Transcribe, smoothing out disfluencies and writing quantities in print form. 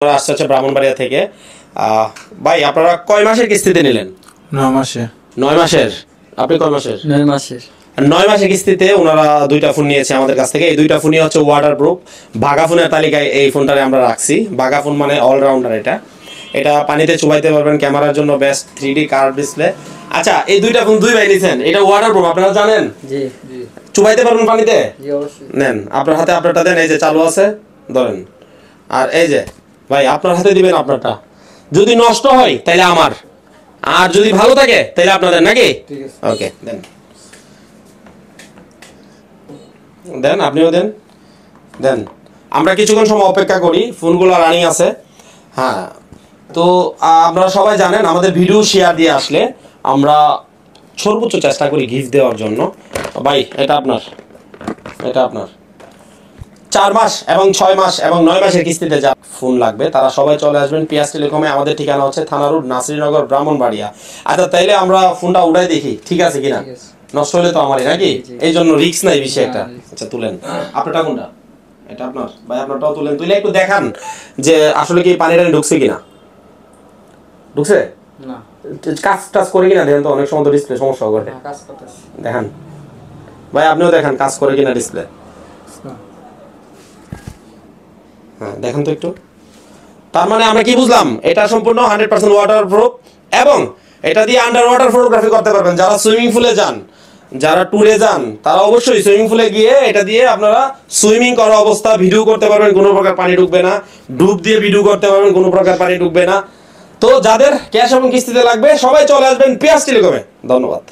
আসছে হচ্ছে ব্রাহ্মণবাড়িয়া থেকে। ভাই আপনারা কয় মাসের কিস্তিতে নিলেন? 9 মাসে। 9 মাসের। আপনি কয় মাসের? 9 মাসের। 9 মাসের কিস্তিতে ওনারা দুইটা ফোন নিয়েছে আমাদের কাছ থেকে। এই দুইটা ফোনই হচ্ছে ওয়াটারপ্রুফ। বাঘা ফোনের তালিকায় এই ফোনটারে আমরা রাখছি। বাঘা ফোন মানে অলরাউন্ডার। এটা পানিতে চুবাইতে পারবেন, ক্যামেরার জন্য বেস্ট, 3D কার্ভ ডিসপ্লে। আচ্ছা, এই দুইটা ফোন দুই ভাই নিছেন, এটা ওয়াটারপ্রুফ আপনারা জানেন? জি জি। চুবাইতে পারবেন পানিতে? জি অবশ্যই। নেন আপনার হাতে আপনারটা দেন, এই যে চালু আছে, ধরেন। আর এই যে ভাই আপনার হাতে দিবেন আপনারটা। যদি নষ্ট হয় তাহলে আমার, আর যদি ভালো থাকে তাহলে আপনাদের, নাকি? ঠিক আছে। ওকে, দেন দেন, আপনিও দেন দেন। আমরা কিছুক্ষণ সময় অপেক্ষা করি, ফোনগুলো রানিং আছে। হ্যাঁ, তো আপনারা সবাই জানেন আমাদের ভিডিও শেয়ার দিয়ে আসলে আমরা সর্বোচ্চ চেষ্টা করি গিফট দেওয়ার জন্য। ভাই এটা আপনার, এটা আপনার। 4 মাস এবং 6 মাস এবং 9 মাসের কিস্তিতে যা ফোন লাগবে তারা সবাই চলে আসবেন পিয়াস টেলিকমে। আমাদের ঠিকানা হচ্ছে থানা রোড, নাসিরনগর, ব্রাহ্মণবাড়িয়া। আচ্ছা, তাইলে আমরা ফোনটা উঠাই দেখি, ঠিক আছে কিনা? নষ্ট হলে তো আমারই, নাকি? এই জন্য রিস্ক নাই বেশি একটা। আচ্ছা, তুলেন। আপনারটা কোনটা? এটা আপনার। ভাই আপনারটাও তুলেন, তুলে একটু দেখান যে আসলে কি পানি টানি ঢুকছে কিনা। ঢুকছে না, কাজ টাজ করে কিনা দেখেন তো, অনেক সময় তো ডিসপ্লে সমস্যা করে। কাজ করতেছে। দেখান ভাই, আপনিও দেখান কাজ করে কিনা ডিসপ্লে। হ্যাঁ, দেখেন তো একটু। তার মানে আমরা কি বুঝলাম? এটা সম্পূর্ণ 100% ওয়াটারপ্রুফ এবং এটা দিয়ে আন্ডার ওয়াটার ফটোগ্রাফি করতে পারবেন। যারা সুইমিং পুলে যান, যারা ট্যুরে যান, তারা অবশ্যই সুইমিং পুলে গিয়ে এটা দিয়ে আপনারা সুইমিং করা অবস্থা ভিডিও করতে পারবেন, কোনো প্রকার পানি ঢুকবে না। ডুব দিয়ে ভিডিও করতে পারবেন, কোনো প্রকার পানি ঢুকবে না। তো যাদের ক্যাশ এবং কিস্তিতে লাগবে সবাই চলে আসবেন পিয়াস টেলিকমে। ধন্যবাদ।